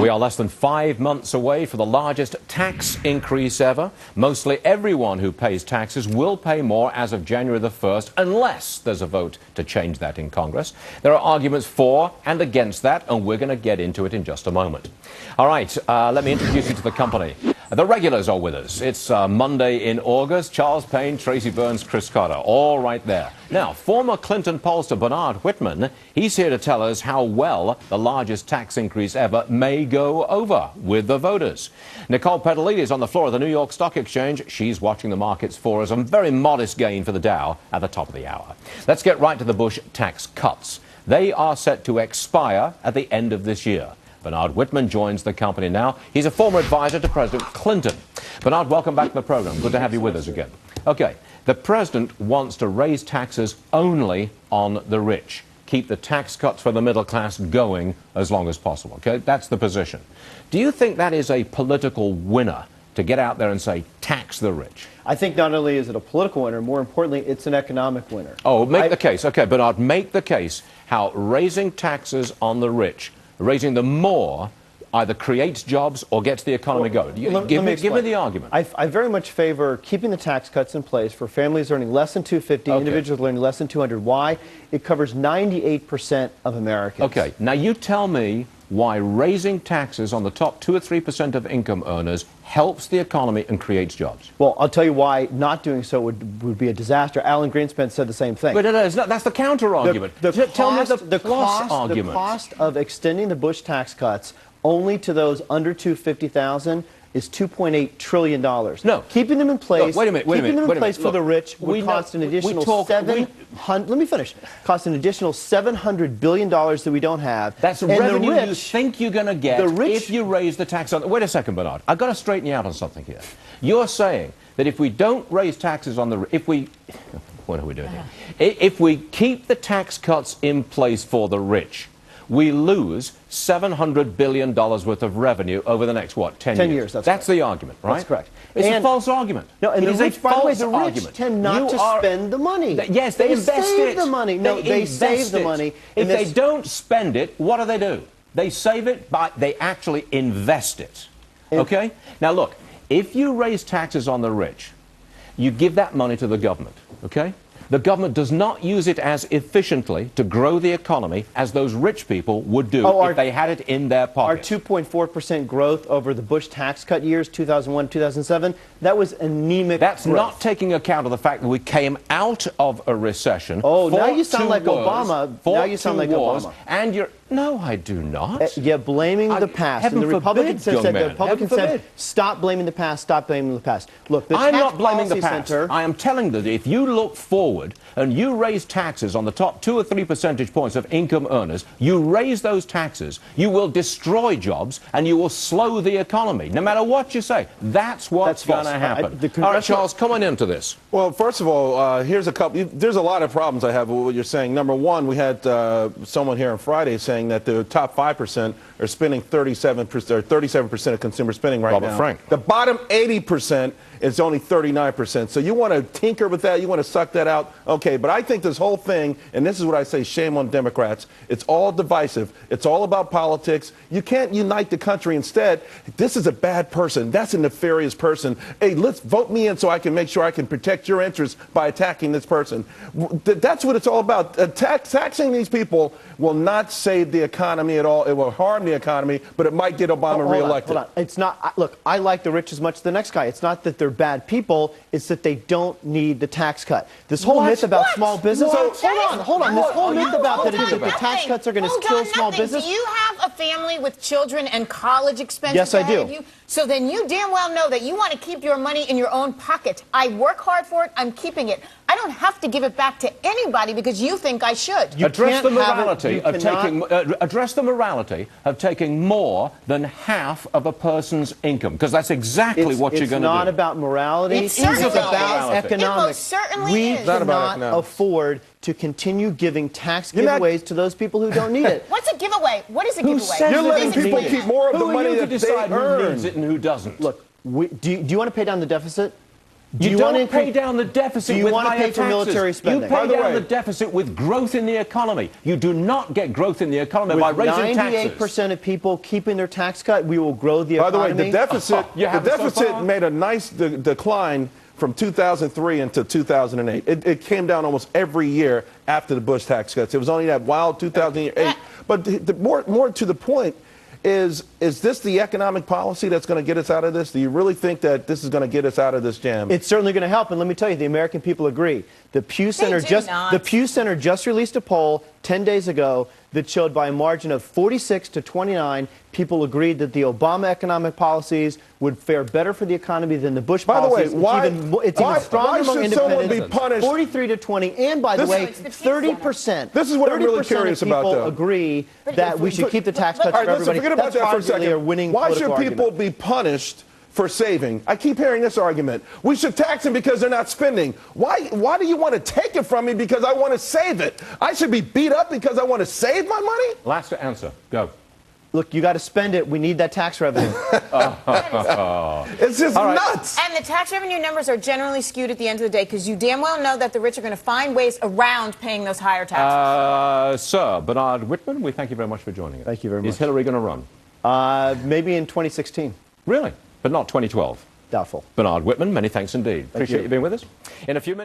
We are less than 5 months away from the largest tax increase ever. Mostly everyone who pays taxes will pay more as of January the 1st, unless there's a vote to change that in Congress. There are arguments for and against that, and we're going to get into it in just a moment. All right, let me introduce you to the company. The regulars are with us. It's Monday in August. Charles Payne, Tracy Burns, Chris Carter, all right there. Now, former Clinton pollster Bernard Whitman, he's here to tell us how well the largest tax increase ever may go over with the voters. Nicole Pedalini is on the floor of the New York Stock Exchange. She's watching the markets for us. A very modest gain for the Dow at the top of the hour. Let's get right to the Bush tax cuts. They are set to expire at the end of this year. Bernard Whitman joins the company now. He's a former advisor to President Clinton. Bernard, welcome back to the program. Good to have you with us again. Okay, the president wants to raise taxes only on the rich. Keep the tax cuts for the middle class going as long as possible. Okay, that's the position. Do you think that is a political winner to get out there and say, tax the rich? I think not only is it a political winner, more importantly, it's an economic winner. Oh, make the case. Okay, Bernard, make the case how raising taxes on the rich, raising them more, either creates jobs or gets the economy going. Give me the argument. I very much favor keeping the tax cuts in place for families earning less than $250, individuals earning less than $200. Why? It covers 98% of Americans. Okay, now you tell me why raising taxes on the top 2 or 3% of income earners helps the economy and creates jobs. Well, I'll tell you why not doing so would be a disaster. Alan Greenspan said the same thing. But that's the counter-argument. Tell me the cost of extending the Bush tax cuts only to those under $250,000 is $2.8 trillion. No. Keeping them in place, wait a minute. Keeping them in place for the rich would cost an additional $700 billion that we don't have. That's the revenue you think you're going to get if you raise the tax on... Wait a second, Bernard. I've got to straighten you out on something here. You're saying that if we don't raise taxes on the... What are we doing here? If we keep the tax cuts in place for the rich, we lose $700 billion worth of revenue over the next, 10 years? That's the argument, right? That's correct. It's a false argument. No, and it is a false argument. The rich tend not to spend the money. Yes, they invest it. They save the money. No, they save the money. If they don't spend it, what do? They save it, but they actually invest it. Okay? Now, look, if you raise taxes on the rich, you give that money to the government, okay? The government does not use it as efficiently to grow the economy as those rich people would do if they had it in their pocket. Our 2.4% growth over the Bush tax cut years, 2001, 2007, that was anemic That's growth. not taking account of the fact that we came out of a recession. Oh, now you sound like Obama. Now you sound like Obama. And you're... No, I do not. You're blaming the past. And the Republicans said, stop blaming the past, stop blaming the past. Look, I'm not blaming the past. I am telling that if you look forward and you raise taxes on the top 2 or 3 percentage points of income earners, you raise those taxes, you will destroy jobs and you will slow the economy. No matter what you say, that's what's going to happen. All right, Charles, come on into this. Well, first of all, here's a couple. There's a lot of problems I have with what you're saying. Number one, we had someone here on Friday saying that the top 5% are spending 37% of consumer spending right now. Frank. The bottom 80% is only 39%. So you want to tinker with that, you want to suck that out, okay. But I think this whole thing, and this is what I say, shame on Democrats, it's all divisive. It's all about politics. You can't unite the country. Instead, this is a bad person. That's a nefarious person. Hey, let's vote me in so I can make sure I can protect your interests by attacking this person. That's what it's all about. Taxing these people will not save the economy at all. It will harm the economy, but it might get Obama reelected. Hold on. It's not. Look, I like the rich as much as the next guy. It's not that they're bad people. It's that they don't need the tax cut. This whole myth about small business. Hold on. This whole myth about that the tax cuts are going to kill small business. Do you have a family with children and college expenses? Yes, I do. So then you damn well know that you want to keep your money in your own pocket. I work hard for it. I'm keeping it. I don't have to give it back to anybody because you think I should. Address the morality of taking more than half of a person's income, because that's exactly what you're going to do. It's not about morality. It's about economics. We cannot afford to continue giving tax giveaways to those people who don't need it. What's a giveaway? What is a giveaway? You're letting people keep more of the money that they earn. Who needs it and who doesn't? Look, do you want to pay down the deficit? You don't pay down the deficit with higher taxes. Do you want to pay for military spending? You pay down the deficit with growth in the economy. You do not get growth in the economy by raising taxes. 98% of people keeping their tax cut, we will grow the economy. By the way, the deficit made a nice decline from 2003 into 2008. It came down almost every year after the Bush tax cuts. It was only that wild 2008. But more to the point, is this the economic policy that's going to get us out of this? Do you really think that this is going to get us out of this jam? It's certainly going to help, and let me tell you, the American people agree. The Pew Center just released a poll 10 days ago that showed by a margin of 46 to 29, people agreed that the Obama economic policies would fare better for the economy than the Bush policies. By the way, it's even stronger among independents. Someone be punished? 43 to 20, and by the way, 30%. This is what I'm really curious about, though. People agree that we should keep the tax cuts for everybody. Forget about that for a second. Why should people be punished for saving? I keep hearing this argument. We should tax them because they're not spending. Why do you want to take it from me because I want to save it? I should be beat up because I want to save my money? Last answer. Go. Look, you got to spend it. We need that tax revenue. It's just nuts. And the tax revenue numbers are generally skewed at the end of the day because you damn well know that the rich are going to find ways around paying those higher taxes. Sir Bernard Whitman, we thank you very much for joining us. Thank you very much. Is Hillary going to run? Maybe in 2016. Really? But not 2012? Doubtful. Bernard Whitman, many thanks indeed. Appreciate you being with us. In a few minutes.